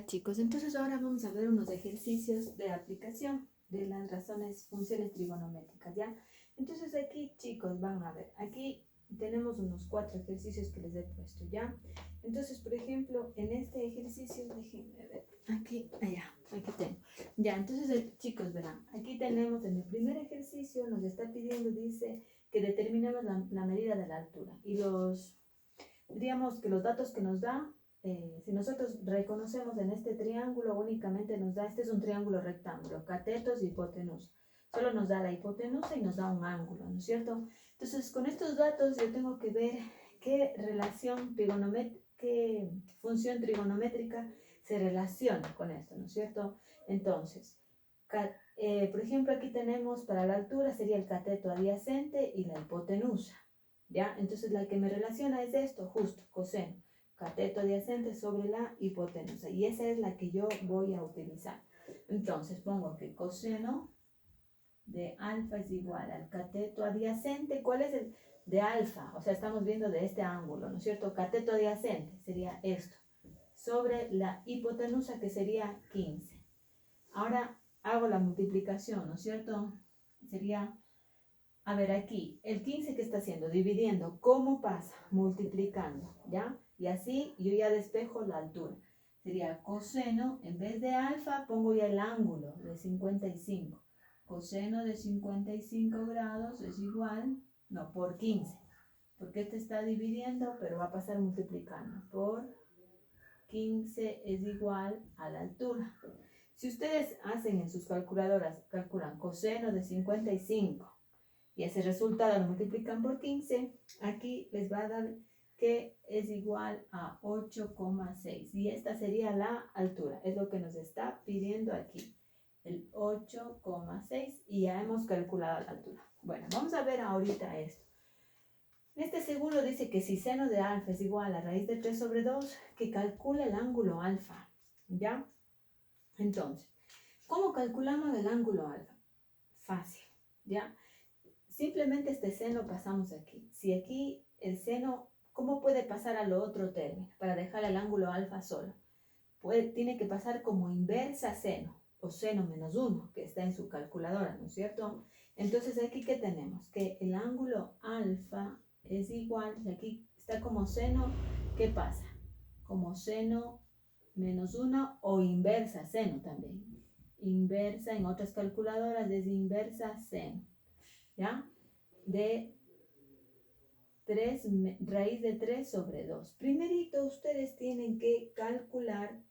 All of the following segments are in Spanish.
Chicos, entonces ahora vamos a ver unos ejercicios de aplicación de las funciones trigonométricas, ¿ya? Entonces aquí, chicos, van a ver, aquí tenemos unos 4 ejercicios que les he puesto, ¿ya? Entonces, por ejemplo, en este ejercicio, déjenme ver, aquí tengo. Ya, entonces, chicos, verán, aquí tenemos en el primer ejercicio, nos está pidiendo, dice, que determinemos la medida de la altura. Y diríamos que los datos que nos da, si nosotros reconocemos en este triángulo, únicamente nos da, este es un triángulo rectángulo, catetos y hipotenusa. Solo nos da la hipotenusa y nos da un ángulo, ¿no es cierto? Entonces, con estos datos yo tengo que ver qué qué función trigonométrica se relaciona con esto, ¿no es cierto? Entonces, por ejemplo, aquí tenemos para la altura sería el cateto adyacente y la hipotenusa, ¿ya? Entonces la que me relaciona es esto, justo, coseno, cateto adyacente sobre la hipotenusa, y esa es la que yo voy a utilizar. Entonces pongo que coseno de alfa es igual al cateto adyacente. ¿Cuál es el de alfa? O sea, estamos viendo de este ángulo, ¿no es cierto? Cateto adyacente sería esto, sobre la hipotenusa, que sería 15. Ahora hago la multiplicación, ¿no es cierto? Sería, a ver, aquí, el 15 que está haciendo, dividiendo, ¿cómo pasa? Multiplicando, ¿ya? Y así yo ya despejo la altura. Sería coseno, en vez de alfa, pongo ya el ángulo de 55. Coseno de 55 grados es igual, no, por 15. Porque este está dividiendo, pero va a pasar multiplicando. Por 15 es igual a la altura. Si ustedes hacen en sus calculadoras, calculan coseno de 55 y ese resultado lo multiplican por 15, aquí les va a dar que es igual a 8,6. Y esta sería la altura, es lo que nos está pidiendo aquí, el 8,6, y ya hemos calculado la altura. Bueno, vamos a ver ahorita esto. En este segundo dice que si seno de alfa es igual a raíz de 3 sobre 2, que calcula el ángulo alfa, ¿ya? Entonces, ¿cómo calculamos el ángulo alfa? Fácil, ¿ya? Simplemente este seno pasamos aquí. Si aquí el seno, ¿cómo puede pasar a lo otro término para dejar el ángulo alfa solo? Tiene que pasar como inversa seno, o seno menos 1, que está en su calculadora, ¿no es cierto? Entonces aquí, ¿qué tenemos? Que el ángulo alfa es igual, y aquí está como seno, ¿qué pasa? Como seno menos 1 o inversa seno también. Inversa, en otras calculadoras es inversa seno, ¿ya? De 3, raíz de 3 sobre 2. Primerito ustedes tienen que calcular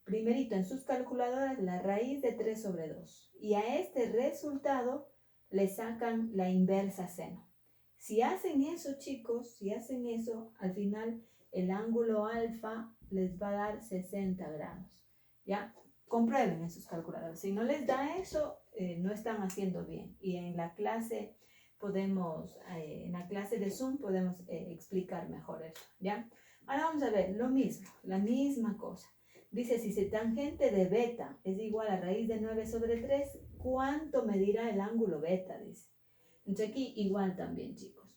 primerito en sus calculadoras la raíz de 3 sobre 2. Y a este resultado le sacan la inversa seno. Si hacen eso, chicos, si hacen eso, al final el ángulo alfa les va a dar 60 grados. ¿Ya? Comprueben en sus calculadoras. Si no les da eso, no están haciendo bien. Y en la clase en la clase de Zoom podemos explicar mejor eso, ¿ya? Ahora vamos a ver lo mismo, la misma cosa. Dice, si tangente de beta es igual a raíz de 9 sobre 3, ¿cuánto medirá el ángulo beta? Dice. Entonces aquí igual también, chicos.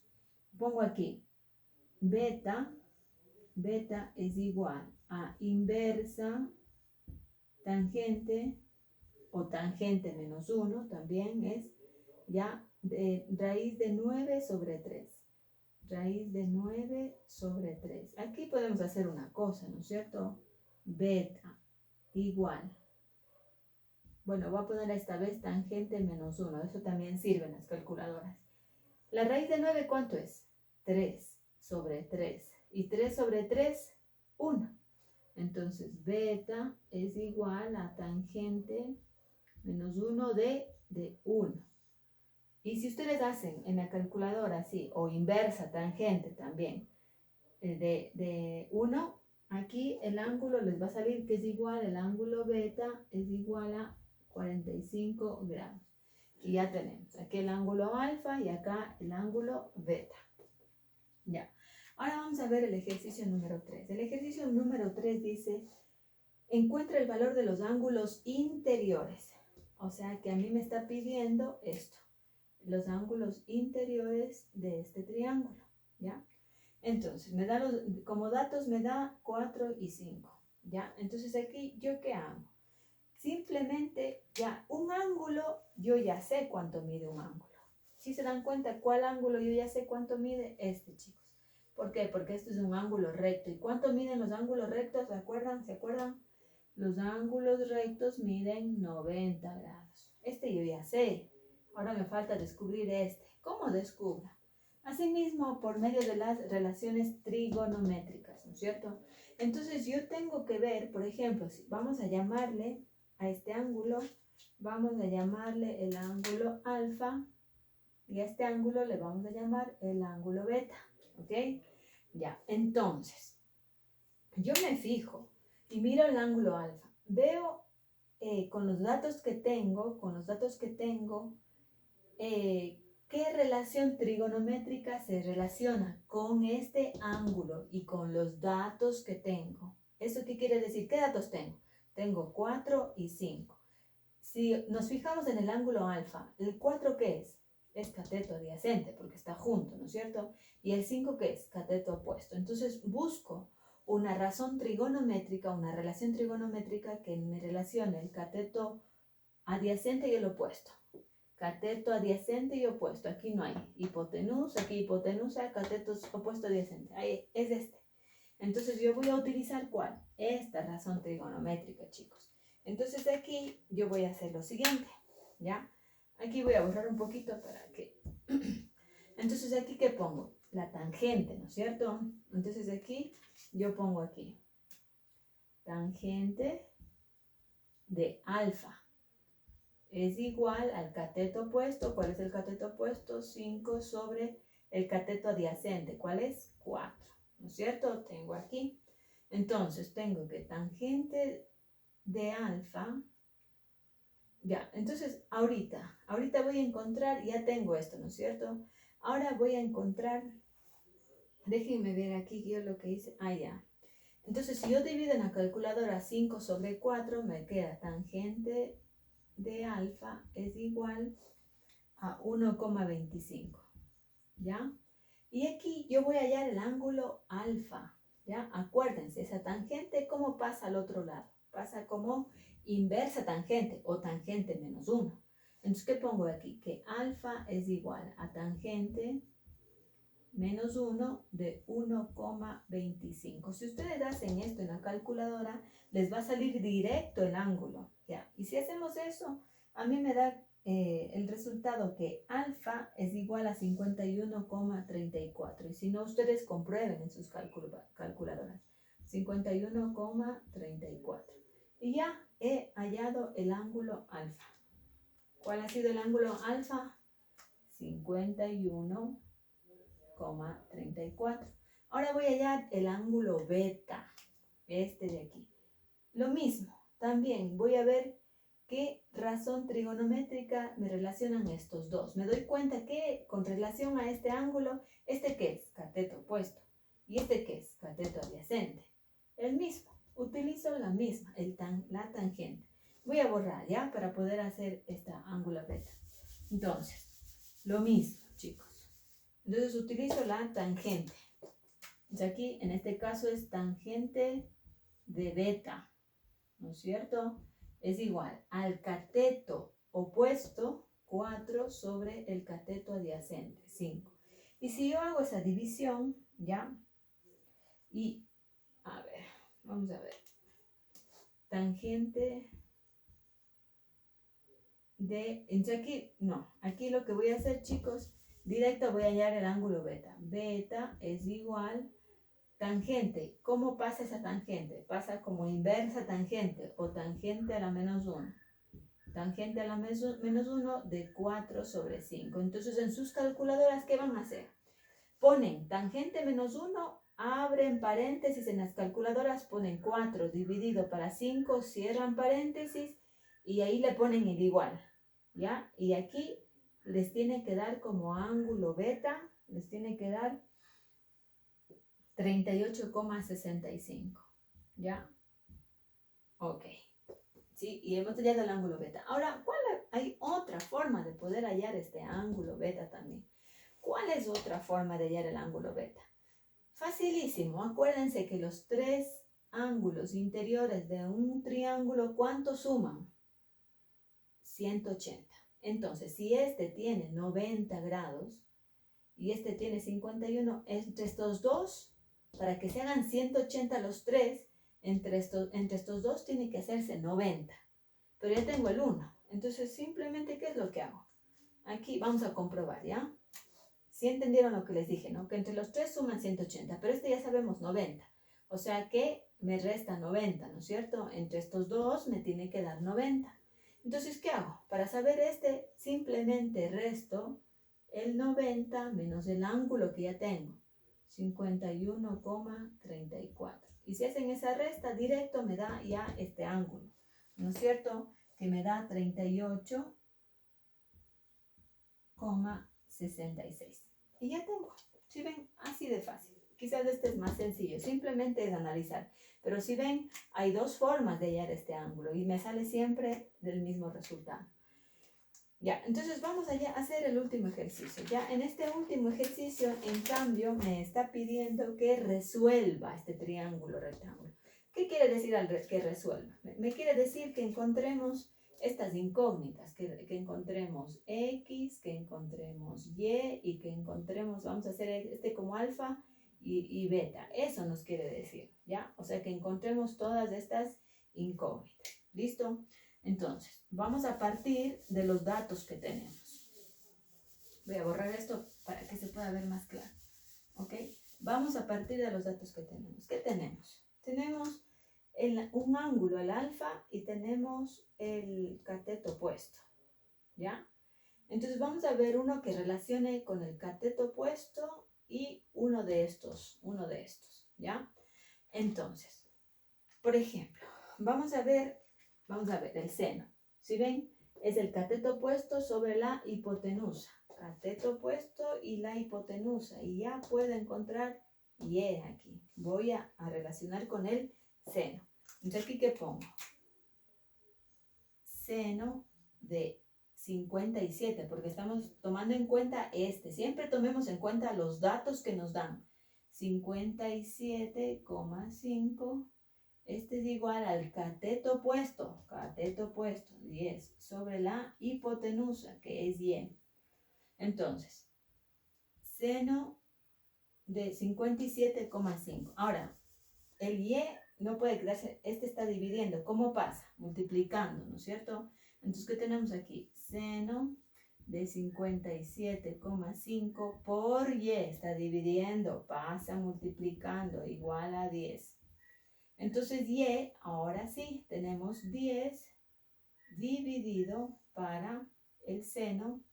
Pongo aquí, beta es igual a inversa tangente, o tangente menos 1 también es, ya, de raíz de 9 sobre 3. Raíz de 9 sobre 3. Aquí podemos hacer una cosa, ¿no es cierto? Beta igual. Bueno, voy a poner esta vez tangente menos 1. Eso también sirve en las calculadoras. La raíz de 9, ¿cuánto es? 3 sobre 3. Y 3 sobre 3, 1. Entonces, beta es igual a tangente menos 1 de 1. Y si ustedes hacen en la calculadora así, o inversa tangente también, de 1, aquí el ángulo les va a salir que es igual, el ángulo beta es igual a 45 grados. Y ya tenemos aquí el ángulo alfa y acá el ángulo beta. Ya. Ahora vamos a ver el ejercicio número 3. El ejercicio número 3 dice, encuentra el valor de los ángulos interiores. O sea que a mí me está pidiendo esto, los ángulos interiores de este triángulo, ¿ya? Entonces, como datos me da 4 y 5. ¿ya? Entonces aquí, ¿yo qué hago? Simplemente, ya, un ángulo, yo ya sé cuánto mide un ángulo. Si se dan cuenta, ¿cuál ángulo yo ya sé cuánto mide? Este, chicos. ¿Por qué? Porque este es un ángulo recto. ¿Y cuánto miden los ángulos rectos? ¿Se acuerdan? ¿Se acuerdan? Los ángulos rectos miden 90 grados. Este yo ya sé. Ahora me falta descubrir este. ¿Cómo descubro? Asimismo, por medio de las relaciones trigonométricas, ¿no es cierto? Entonces yo tengo que ver, por ejemplo, si vamos a llamarle a este ángulo, vamos a llamarle el ángulo alfa y a este ángulo le vamos a llamar el ángulo beta, ¿ok? Ya, entonces, yo me fijo y miro el ángulo alfa. Veo con los datos que tengo, ¿qué relación trigonométrica se relaciona con este ángulo y con los datos que tengo? ¿Eso qué quiere decir? ¿Qué datos tengo? Tengo 4 y 5. Si nos fijamos en el ángulo alfa, ¿el 4 qué es? Es cateto adyacente porque está junto, ¿no es cierto? ¿Y el 5 qué es? Cateto opuesto. Entonces busco una razón trigonométrica, una relación trigonométrica que me relacione el cateto adyacente y el opuesto. Cateto adyacente y opuesto. Aquí no hay hipotenusa, aquí hipotenusa, cateto opuesto adyacente. Ahí es este. Entonces yo voy a utilizar ¿cuál? Esta razón trigonométrica, chicos. Entonces aquí yo voy a hacer lo siguiente, ¿ya? Aquí voy a borrar un poquito para que... Entonces aquí ¿qué pongo? La tangente, ¿no es cierto? Entonces aquí yo pongo aquí tangente de alfa es igual al cateto opuesto. ¿Cuál es el cateto opuesto? 5 sobre el cateto adyacente. ¿Cuál es? 4. ¿No es cierto? Tengo aquí. Entonces tengo que tangente de alfa. Ya, entonces ahorita voy a encontrar, ya tengo esto, ¿no es cierto? Ahora voy a encontrar, déjenme ver aquí yo lo que hice. Ah, ya. Entonces si yo divido en la calculadora 5 sobre 4, me queda tangente de alfa es igual a 1,25, ¿ya? Y aquí yo voy a hallar el ángulo alfa, ¿ya? Acuérdense, esa tangente, ¿cómo pasa al otro lado? Pasa como inversa tangente o tangente menos 1. Entonces, ¿qué pongo aquí? Que alfa es igual a tangente menos 1 de 1,25. Si ustedes hacen esto en la calculadora, les va a salir directo el ángulo, ¿ya? Y si hacemos eso, a mí me da el resultado que alfa es igual a 51,34. Y si no, ustedes comprueben en sus calculadoras. 51,34. Y ya he hallado el ángulo alfa. ¿Cuál ha sido el ángulo alfa? 51,34. Ahora voy a hallar el ángulo beta, este de aquí. Lo mismo, también voy a ver qué razón trigonométrica me relacionan estos dos. Me doy cuenta que con relación a este ángulo, ¿este qué es? Cateto opuesto. ¿Y este qué es? Cateto adyacente. El mismo, utilizo la misma, la tangente. Voy a borrar ya para poder hacer esta ángulo beta. Entonces, lo mismo, chicos. Entonces utilizo la tangente. Entonces aquí en este caso es tangente de beta, ¿no es cierto? Es igual al cateto opuesto 4 sobre el cateto adyacente 5. Y si yo hago esa división, ¿ya? Y, a ver, vamos a ver. Tangente de, entonces aquí, no, aquí lo que voy a hacer, chicos, directo voy a hallar el ángulo beta. Beta es igual tangente. ¿Cómo pasa esa tangente? Pasa como inversa tangente o tangente a la menos 1. Tangente a la menos 1 de 4 sobre 5. Entonces en sus calculadoras, ¿qué van a hacer? Ponen tangente menos 1, abren paréntesis en las calculadoras, ponen 4 dividido para 5, cierran paréntesis y ahí le ponen el igual, ¿ya? Y aquí les tiene que dar como ángulo beta, les tiene que dar 38,65, ¿ya? Ok, ¿sí? Y hemos hallado el ángulo beta. Ahora, hay otra forma de poder hallar este ángulo beta también. ¿Cuál es otra forma de hallar el ángulo beta? Facilísimo, acuérdense que los tres ángulos interiores de un triángulo, ¿cuánto suman? 180. Entonces, si este tiene 90 grados y este tiene 51, entre estos dos, para que se hagan 180 los tres, entre estos dos tiene que hacerse 90. Pero ya tengo el 1. Entonces, simplemente, ¿qué es lo que hago? Aquí vamos a comprobar, ¿ya? Si entendieron lo que les dije, ¿no? Que entre los tres suman 180, pero este ya sabemos 90. O sea que me resta 90, ¿no es cierto? Entre estos dos me tiene que dar 90. Entonces, ¿qué hago? Para saber este, simplemente resto el 90 menos el ángulo que ya tengo, 51,34. Y si hacen esa resta directo, me da ya este ángulo, ¿no es cierto? Que me da 38,66. Y ya tengo. Si ven, así de fácil. Quizás este es más sencillo, simplemente es analizar. Pero si ven, hay dos formas de hallar este ángulo y me sale siempre del mismo resultado. Ya, entonces vamos a hacer el último ejercicio. Ya en este último ejercicio, en cambio, me está pidiendo que resuelva este triángulo rectángulo. ¿Qué quiere decir que resuelva? Me quiere decir que encontremos estas incógnitas, que encontremos X, que encontremos Y que encontremos, vamos a hacer este como alfa y beta. Eso nos quiere decir, ¿ya? O sea, que encontremos todas estas incógnitas. ¿Listo? Entonces, vamos a partir de los datos que tenemos. Voy a borrar esto para que se pueda ver más claro. ¿Ok? Vamos a partir de los datos que tenemos. ¿Qué tenemos? Tenemos un ángulo, el alfa, y tenemos el cateto opuesto. ¿Ya? Entonces vamos a ver uno que relacione con el cateto opuesto y uno de estos. ¿Ya? Entonces, por ejemplo, vamos a ver el seno. Si ven, es el cateto opuesto sobre la hipotenusa. Cateto opuesto y la hipotenusa. Y ya puedo encontrar Y aquí. Voy a relacionar con el seno. Entonces, ¿aquí qué pongo? Seno de 57, porque estamos tomando en cuenta este. Siempre tomemos en cuenta los datos que nos dan. 57,5. Este es igual al cateto opuesto, 10 sobre la hipotenusa, que es Y. Entonces, seno de 57,5. Ahora, el Y no puede quedarse, este está dividiendo. ¿Cómo pasa? Multiplicando, ¿no es cierto? Entonces, ¿qué tenemos aquí? Seno de 57,5 por Y, está dividiendo, pasa multiplicando, igual a 10. Entonces, Y, ahora sí, tenemos 10 dividido para el seno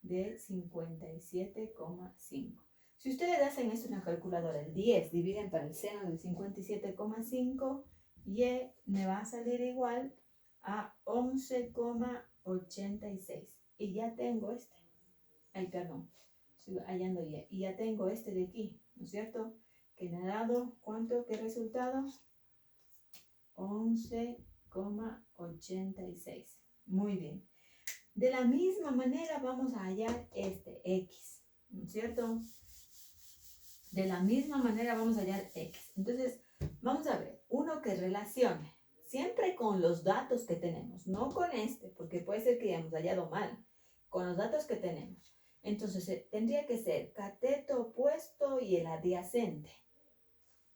de 57,5. Si ustedes hacen esto en la calculadora, el 10 dividen para el seno del 57,5, Y me va a salir igual a 11,86. Y ya tengo este. Ay, perdón, estoy hallando Y. Y ya tengo este de aquí, ¿no es cierto? Que me ha dado, ¿cuánto? ¿Qué resultado? 11,86. Muy bien. De la misma manera vamos a hallar este X, ¿no es cierto? De la misma manera vamos a hallar X. Entonces, vamos a ver, uno que relacione, siempre con los datos que tenemos, no con este, porque puede ser que hayamos hallado mal, con los datos que tenemos. Entonces, tendría que ser cateto opuesto y el adyacente.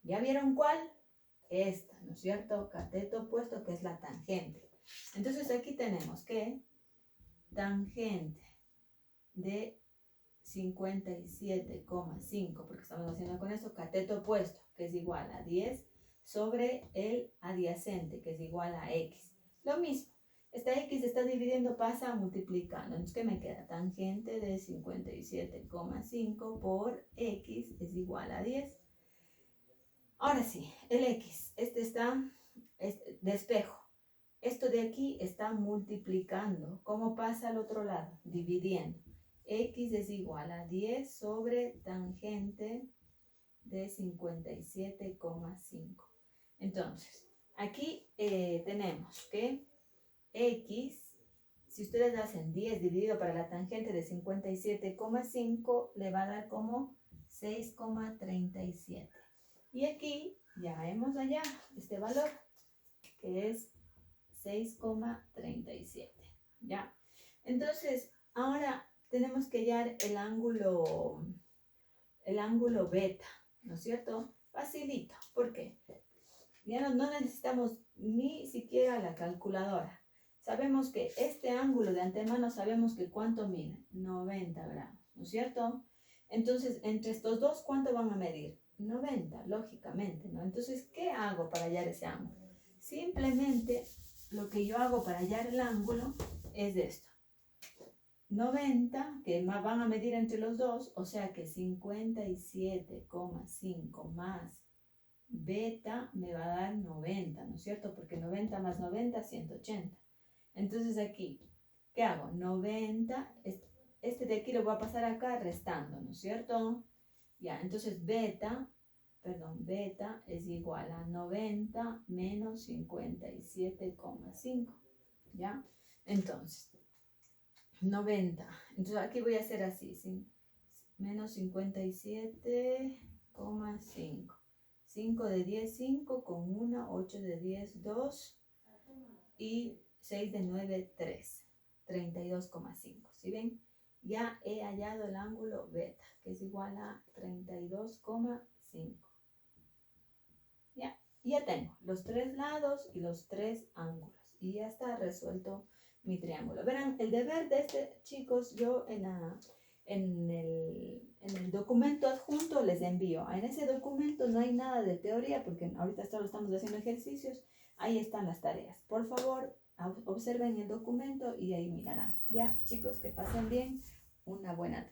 ¿Ya vieron cuál? Esta, ¿no es cierto? Cateto opuesto, que es la tangente. Entonces aquí tenemos que tangente de 57,5, porque estamos haciendo con esto, cateto opuesto, que es igual a 10 sobre el adyacente, que es igual a X. Lo mismo, esta X está dividiendo, pasa multiplicando. Entonces, ¿qué me queda? Tangente de 57,5 por X es igual a 10. Ahora sí, el X, este está de espejo. Esto de aquí está multiplicando. ¿Cómo pasa al otro lado? Dividiendo. X es igual a 10 sobre tangente de 57,5. Entonces, aquí tenemos que X, si ustedes hacen 10 dividido para la tangente de 57,5, le va a dar como 6,37. Y aquí ya hemos hallado este valor, que es 6,37. ¿Ya? Entonces, ahora tenemos que hallar el ángulo beta, ¿no es cierto? Facilito. ¿Por qué? Ya no necesitamos ni siquiera la calculadora. Sabemos que este ángulo de antemano, sabemos que cuánto mide, 90 gramos, ¿no es cierto? Entonces, entre estos dos, ¿cuánto van a medir? 90, lógicamente, ¿no? Entonces, ¿qué hago para hallar ese ángulo? Simplemente lo que yo hago para hallar el ángulo es esto. 90, que van a medir entre los dos, o sea que 57,5 más beta me va a dar 90, ¿no es cierto? Porque 90 más 90, 180. Entonces aquí, ¿qué hago? 90, este de aquí lo voy a pasar acá restando, ¿no es cierto? Ya, entonces beta es igual a 90 menos 57,5, ¿ya? Entonces, 90. Entonces aquí voy a hacer así, ¿sí? Menos 57,5. 5 de 10, 5 con 1, 8 de 10, 2 y 6 de 9, 3. 32,5. ¿Sí ven? Ya he hallado el ángulo beta, que es igual a 32,5. Ya tengo los tres lados y los tres ángulos. Y ya está resuelto mi triángulo. Verán, el deber de este, chicos, yo en el documento adjunto les envío. En ese documento no hay nada de teoría porque ahorita solo estamos haciendo ejercicios. Ahí están las tareas. Por favor, observen el documento y ahí mirarán. Ya, chicos, que pasen bien. Una buena